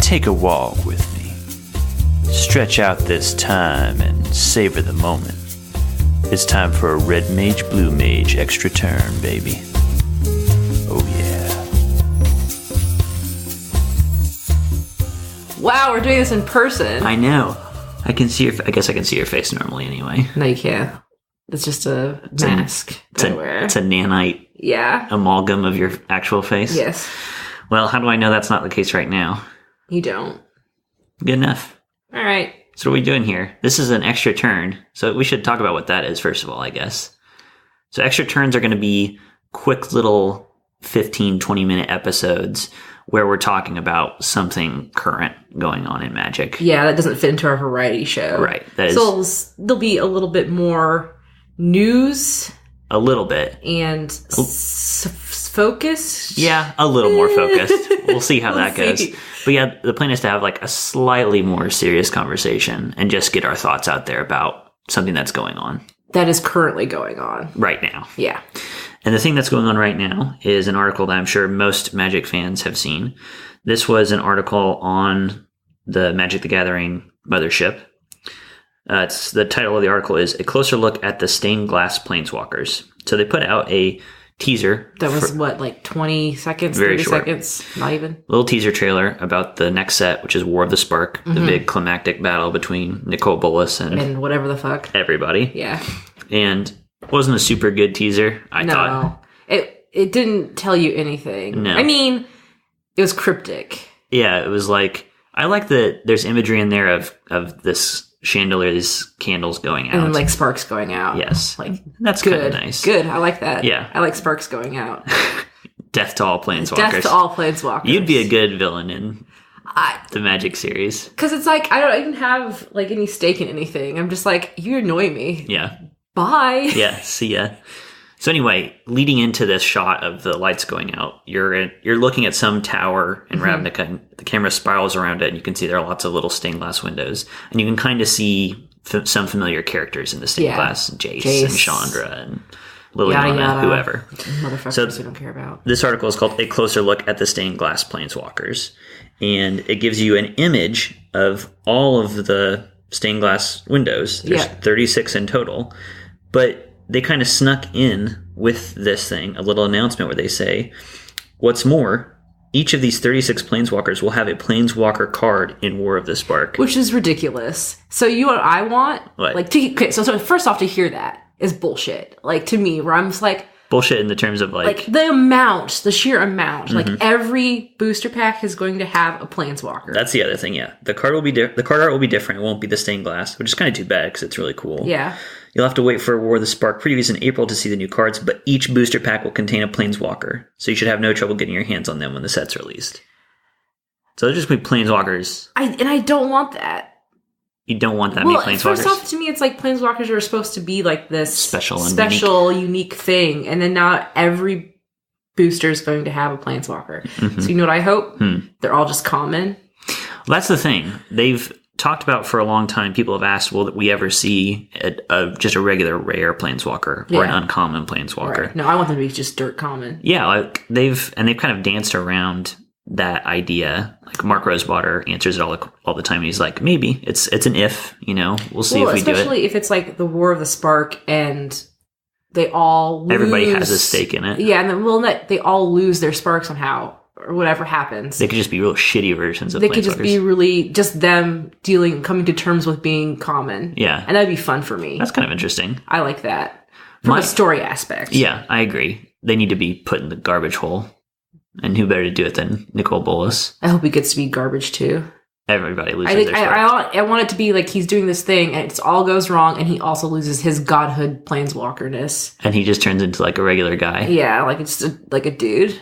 Take a walk with me. Stretch out this time and savor the moment. It's time for a red mage, blue mage extra turn, baby. Oh yeah. Wow, we're doing this in person. I know. I guess I can see your face normally anyway. No, you can't. It's just a mask that I wear. It's a nanite amalgam of your actual face? Yes. Well, how do I know that's not the case right now? You don't. Good enough. All right. So what are we doing here? This is an extra turn. So we should talk about what that is, first of all, I guess. So extra turns are going to be quick little 15, 20-minute episodes where we're talking about something current going on in Magic. Yeah, that doesn't fit into our variety show. Right. That so there'll be a little bit more news. A little bit. And focused? Yeah, a little more focused. We'll see how that goes. But yeah, the plan is to have like a slightly more serious conversation and just get our thoughts out there about something that's going on. That is currently going on. Right now. Yeah. And the thing that's going on right now is an article that I'm sure most Magic fans have seen. This was an article on the Magic the Gathering mothership. It's the title of the article is A Closer Look at the Stained Glass Planeswalkers. So they put out a teaser. That was like 20 seconds, very 30 short. seconds, not even. Little teaser trailer about the next set, which is War of the Spark, the big climactic battle between Nicole Bolas and whatever the fuck. Everybody. Yeah. And it wasn't a super good teaser, I thought. It didn't tell you anything. No. I mean, it was cryptic. Yeah, it was like, I like that there's imagery in there of this chandelier, these candles going out. And then, like, sparks going out. Yes. Like, that's kind of nice. Good. I like that. Yeah. I like sparks going out. Death to all Planeswalkers. Death to all Planeswalkers. You'd be a good villain in the Magic series. Because it's like, I don't even have, like, any stake in anything. I'm just like, you annoy me. Yeah. Bye. Yeah, see ya. So anyway, leading into this shot of the lights going out, you're looking at some tower in Ravnica, and the camera spirals around it, and you can see there are lots of little stained glass windows, and you can kind of see some familiar characters in the stained glass, Jace and Chandra and Liliana, whoever. Motherfuckers we don't care about. This article is called A Closer Look at the Stained Glass Planeswalkers, and it gives you an image of all of the stained glass windows. There's 36 in total, but they kind of snuck in with this thing, a little announcement where they say, what's more, each of these 36 Planeswalkers will have a Planeswalker card in War of the Spark. Which is ridiculous. So you know what I want? What? Like, so first off, to hear that is bullshit. Like, to me, where I'm just like... Bullshit in the terms of, like the sheer amount. Like, every booster pack is going to have a Planeswalker. That's the other thing, yeah. The card art will be different. It won't be the stained glass, which is kind of too bad because it's really cool. Yeah. You'll have to wait for War of the Spark previews in April to see the new cards, but each booster pack will contain a Planeswalker, so you should have no trouble getting your hands on them when the set's released. So they're just going to be Planeswalkers. I don't want that. You don't want that many Planeswalkers? First off, to me, it's like Planeswalkers are supposed to be like this special, unique thing, and then now every booster is going to have a Planeswalker. So you know what I hope? They're all just common. Well, that's the thing. They've talked about for a long time, people have asked, will we ever see just a regular rare Planeswalker or an uncommon Planeswalker? Right. No, I want them to be just dirt common. Yeah, like they've kind of danced around that idea. Like Mark Rosewater answers it all the time. And he's like, maybe it's an if, we'll see if we do it. Especially if it's like the War of the Spark and they all lose. Everybody has a stake in it. Yeah, and then they all lose their spark somehow. Or whatever happens. They could just be real shitty versions of Planeswalkers. They could just be really just them coming to terms with being common. Yeah. And that'd be fun for me. That's kind of interesting. I like that. From a story aspect. Yeah, I agree. They need to be put in the garbage hole. And who better to do it than Nicole Bolas? I hope he gets to be garbage too. Everybody loses their spark. I want it to be like he's doing this thing and it all goes wrong and he also loses his godhood Planeswalkerness. And he just turns into like a regular guy. Yeah, like it's like a dude.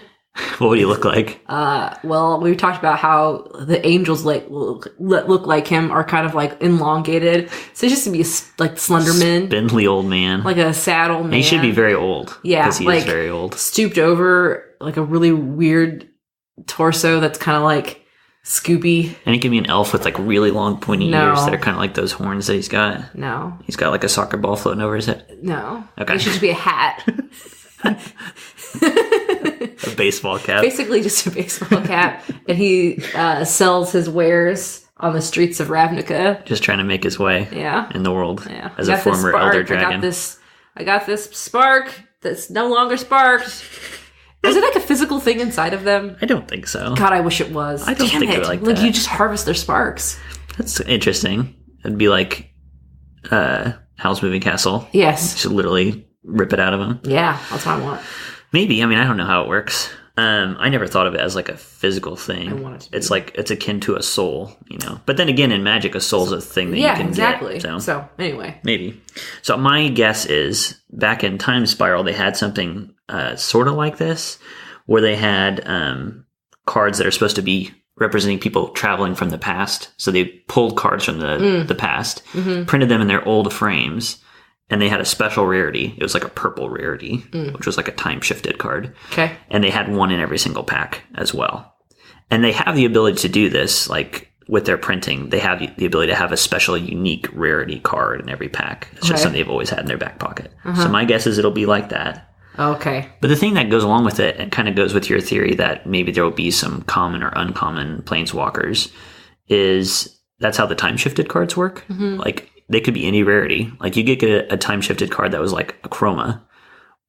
What would he look like? Well, we talked about how the angels look like him are kind of like elongated. So he's just to be like Slenderman. Spindly old man. Like a sad old man. And he should be very old. Yeah. Because he is very old. Stooped over, like a really weird torso that's kind of like Scooby. And he can be an elf with like really long pointy ears that are kind of like those horns that he's got. No. He's got like a soccer ball floating over his head. No. Okay. It should just be a hat. A baseball cap. Basically just a baseball cap. And he sells his wares on the streets of Ravnica. Just trying to make his way in the world as a former Elder Dragon. I got this spark that's no longer sparked. Is it like a physical thing inside of them? I don't think so. God, I wish it was. I don't think it like that. Like you just harvest their sparks. That's interesting. It'd be like Howl's Moving Castle. Yes. Just literally rip it out of them. Yeah, that's what I want. Maybe. I mean, I don't know how it works. I never thought of it as like a physical thing. I want it to be. It's like it's akin to a soul, you know. But then again, in Magic, a soul's a thing that you can exactly. get. So anyway, maybe. So my guess is back in Time Spiral, they had something sort of like this, where they had cards that are supposed to be representing people traveling from the past. So they pulled cards from the past, printed them in their old frames. And they had a special rarity. It was like a purple rarity, which was like a time-shifted card. Okay. And they had one in every single pack as well. And they have the ability to do this, like with their printing. They have the ability to have a special, unique rarity card in every pack. It's just something they've always had in their back pocket. So my guess is it'll be like that. Okay. But the thing that goes along with it, and kind of goes with your theory that maybe there will be some common or uncommon planeswalkers, is that's how the time-shifted cards work. Like, they could be any rarity. Like, you could get a time-shifted card that was like a Chroma,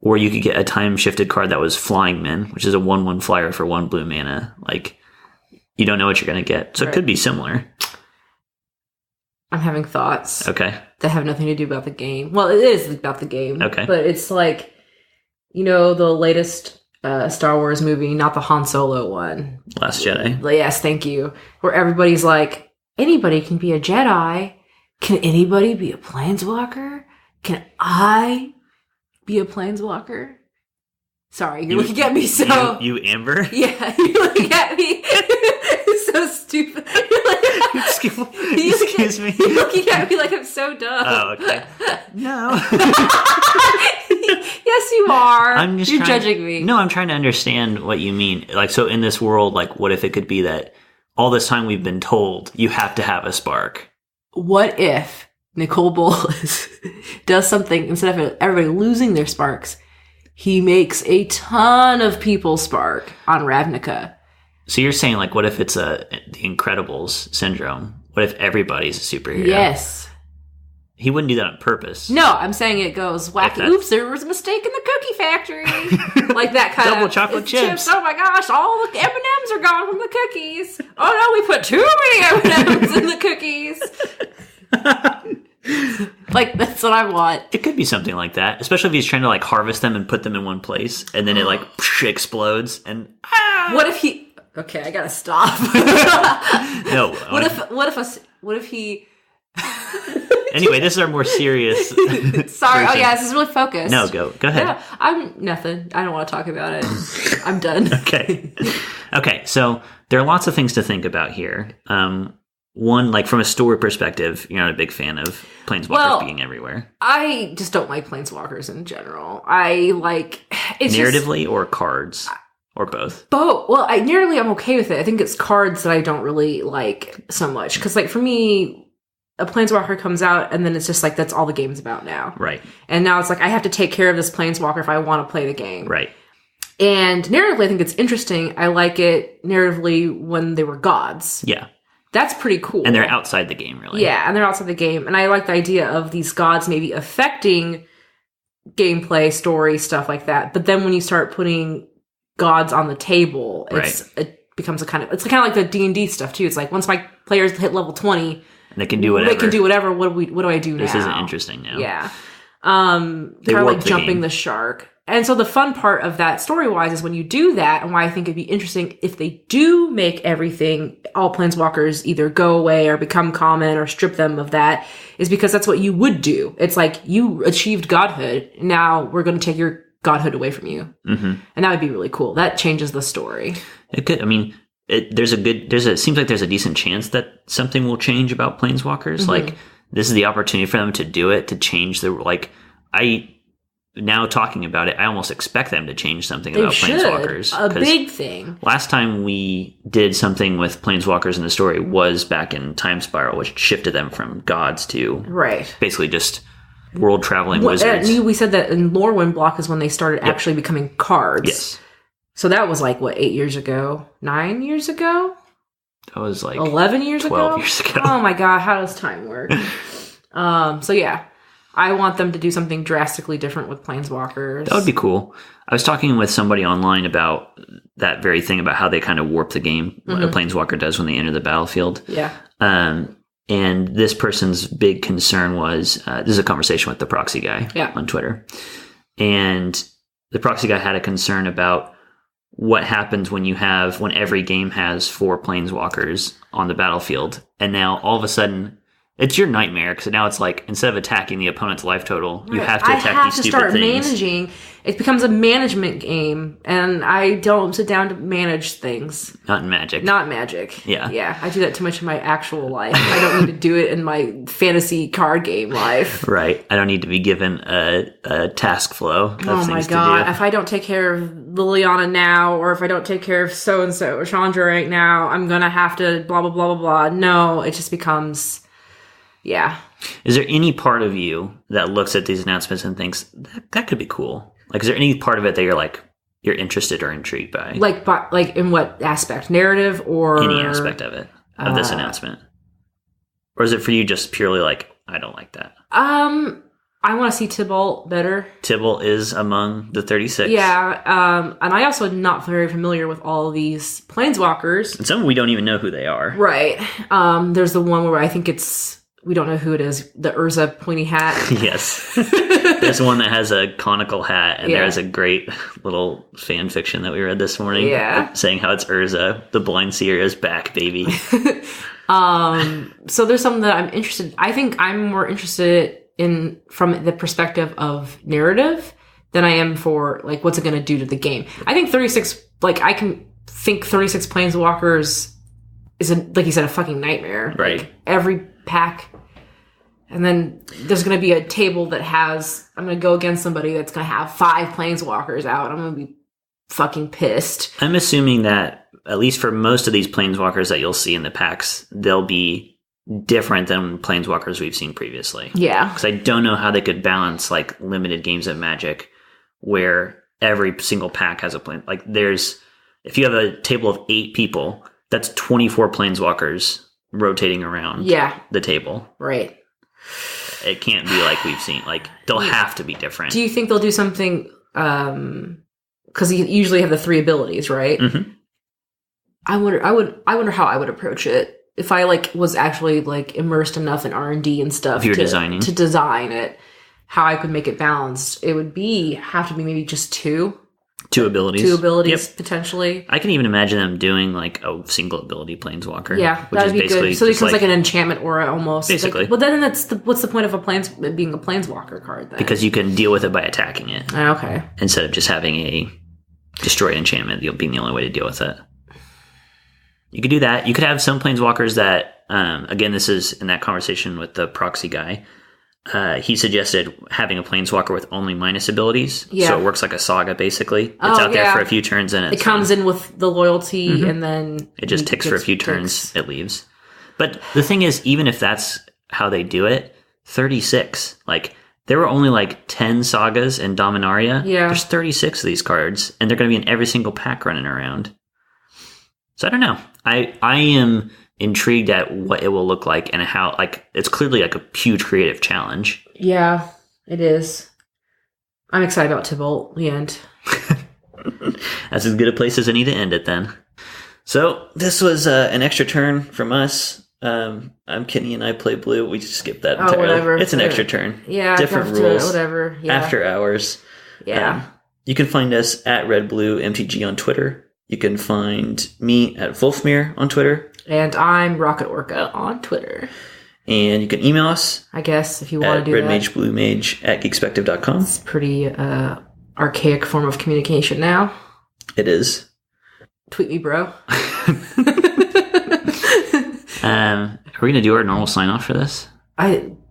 or you could get a time-shifted card that was Flying Men, which is a 1/1 flyer for 1 blue mana. Like, you don't know what you're going to get. So it could be similar. I'm having thoughts. Okay. That have nothing to do about the game. Well, it is about the game. Okay. But it's like, you know, the latest Star Wars movie, not the Han Solo one. Last Jedi. Yes, thank you. Where everybody's like, anybody can be a Jedi. Can anybody be a planeswalker? Can I be a planeswalker? Sorry, you're looking at me so... You Amber? Yeah, you're looking at me so stupid. Excuse me. You're looking at me like I'm so dumb. Oh, okay. No. Yes, you are. You're judging me. No, I'm trying to understand what you mean. Like, so in this world, like, what if it could be that all this time we've been told you have to have a spark? What if Nicole Bolas does something, instead of everybody losing their sparks, he makes a ton of people spark on Ravnica? So you're saying, like, what if it's the Incredibles syndrome? What if everybody's a superhero? Yes. He wouldn't do that on purpose. No, I'm saying it goes wacky. Oops, there was a mistake in the cookie factory. Like that kind Double of chocolate chips. Oh my gosh, all the M&Ms are gone from the cookies. Oh no, we put too many M&Ms in the cookies. Like, that's what I want. It could be something like that, especially if he's trying to, like, harvest them and put them in one place, and then it, like, explodes, and... What if he... Okay, I gotta stop. No. What if he... Anyway, this is our more serious... Sorry. version. Oh yeah, this is really focused. No, go ahead. Yeah, I'm nothing. I don't want to talk about it. I'm done. Okay, so there are lots of things to think about here. One, like, from a story perspective, you're not a big fan of planeswalkers being everywhere. I just don't like planeswalkers in general. I like... It's narratively or cards? Or both? Both. Well, narratively I'm okay with it. I think it's cards that I don't really like so much. Because, like, for me, a planeswalker comes out and then it's just like, that's all the game's about now. Right. And now it's like, I have to take care of this planeswalker if I want to play the game. Right. And narratively, I think it's interesting. I like it narratively when they were gods. Yeah. That's pretty cool. And they're outside the game, really. Yeah, and they're outside the game. And I like the idea of these gods maybe affecting gameplay, story, stuff like that. But then when you start putting gods on the table, it becomes it's kind of like the D&D stuff, too. It's like, once my players hit level 20... And they can do whatever. They can do whatever. What do I do now? This isn't interesting now. Yeah. Kind of like jumping the shark. And so the fun part of that story-wise is when you do that, and why I think it'd be interesting if they do make everything, all planeswalkers either go away or become common or strip them of that, is because that's what you would do. It's like, you achieved godhood, now we're going to take your godhood away from you. Mm-hmm. And that would be really cool. That changes the story. It could, I mean, it seems like there's a decent chance that something will change about planeswalkers. Mm-hmm. Like, this is the opportunity for them to do it, to change now talking about it, I almost expect them to change something about planeswalkers. A big thing. Last time we did something with planeswalkers in the story was back in Time Spiral, which shifted them from gods to basically just world traveling wizards. We said that in Lorwyn block is when they started actually becoming cards. Yes. So that was like, what, 8 years ago? 9 years ago? That was like 11 years 12 ago? years ago. Oh my god, how does time work? So yeah, I want them to do something drastically different with Planeswalkers. That would be cool. I was talking with somebody online about that very thing, about how they kind of warp the game, what a Planeswalker does when they enter the battlefield. Yeah. And this person's big concern was, this is a conversation with the proxy guy on Twitter. And the proxy guy had a concern about what happens when every game has 4 Planeswalkers on the battlefield. And now all of a sudden, it's your nightmare, because now it's like, instead of attacking the opponent's life total, you have to attack these stupid things. Managing. It becomes a management game, and I don't sit down to manage things. Not in Magic. Not Magic. Yeah. Yeah, I do that too much in my actual life. I don't need to do it in my fantasy card game life. Right. I don't need to be given a task flow of oh things my god! to do. If I don't take care of Liliana now, or if I don't take care of so and so or Chandra right now, I'm gonna have to blah blah blah blah blah. No, it just becomes. Yeah. Is there any part of you that looks at these announcements and thinks that could be cool? Like, is there any part of it that you're interested or intrigued by? Like in what aspect? Narrative or any aspect of it, of this announcement? Or is it for you just purely like, I don't like that? I want to see Tybalt better. Tybalt is among the 36. Yeah. And I also am not very familiar with all of these Planeswalkers. And some we don't even know who they are. Right. There's the one where I think we don't know who it is. The Urza pointy hat. Yes. There's one that has a conical hat, and there's a great little fan fiction that we read this morning. Yeah. Saying how it's Urza. The blind seer is back, baby. So there's something that I'm interested. I think I'm more interested in from the perspective of narrative than I am for like what's it going to do to the game. I think 36. Like I can think 36 Planeswalkers is like you said, a fucking nightmare. Right. Like every pack. And then there's going to be a table that I'm going to go against somebody that's going to have 5 Planeswalkers out. I'm going to be fucking pissed. I'm assuming that, at least for most of these Planeswalkers that you'll see in the packs, they'll be different than Planeswalkers we've seen previously. Yeah. Because I don't know how they could balance, like, limited games of Magic where every single pack has a plane. Like, if you have a table of 8 people, that's 24 Planeswalkers rotating around the table. Right. It can't be like we've seen. Like, they'll have to be different. Do you think they'll do something, because you usually have the 3 abilities, right? Mm-hmm. I wonder how I would approach it if I was actually immersed enough in R&D and stuff. If you're designing to design it, how I could make it balanced. It would have to be maybe just 2 abilities potentially. I can even imagine them doing a single ability Planeswalker. Yeah, which that'd is be good. So it becomes like an enchantment aura almost. Basically. But then what's the point of being a Planeswalker card then? Because you can deal with it by attacking it. Okay. Instead of just having a destroy enchantment being the only way to deal with it. You could do that. You could have some Planeswalkers that, again, this is in that conversation with the proxy guy. He suggested having a Planeswalker with only minus abilities. Yeah. So it works like a saga, basically. It's out there for a few turns and it comes in with the loyalty and then... It just ticks for a few turns, it leaves. But the thing is, even if that's how they do it, 36. There were only 10 sagas in Dominaria. Yeah. There's 36 of these cards, and they're going to be in every single pack running around. So I don't know. I am intrigued at what it will look like and how it's clearly a huge creative challenge. Yeah, it is. I'm excited about Tybalt, the end. That's as good a place as any to end it then. So this was an extra turn from us. I'm Kenny and I play blue. We just skipped that entirely. Whatever. It's an extra turn. Yeah. Different rules. Whatever. Yeah. After hours. Yeah. You can find us at RedBlueMTG on Twitter. You can find me at Wolfmere on Twitter. And I'm Rocket Orca on Twitter. And you can email us, I guess, if you want to do that. redmagebluemage@geekspective.com. It's a pretty archaic form of communication now. It is. Tweet me, bro. Are we going to do our normal sign-off for this?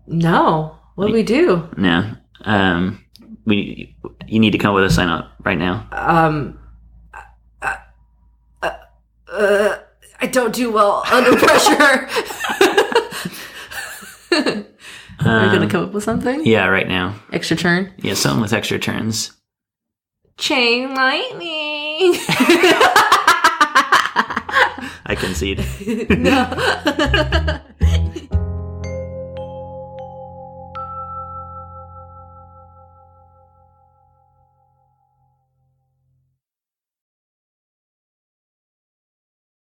No. What do we do? No. You need to come up with a sign-off right now. I don't do well under pressure. Are you going to come up with something? Yeah, right now. Extra turn? Yeah, something with extra turns. Chain lightning. I concede. No.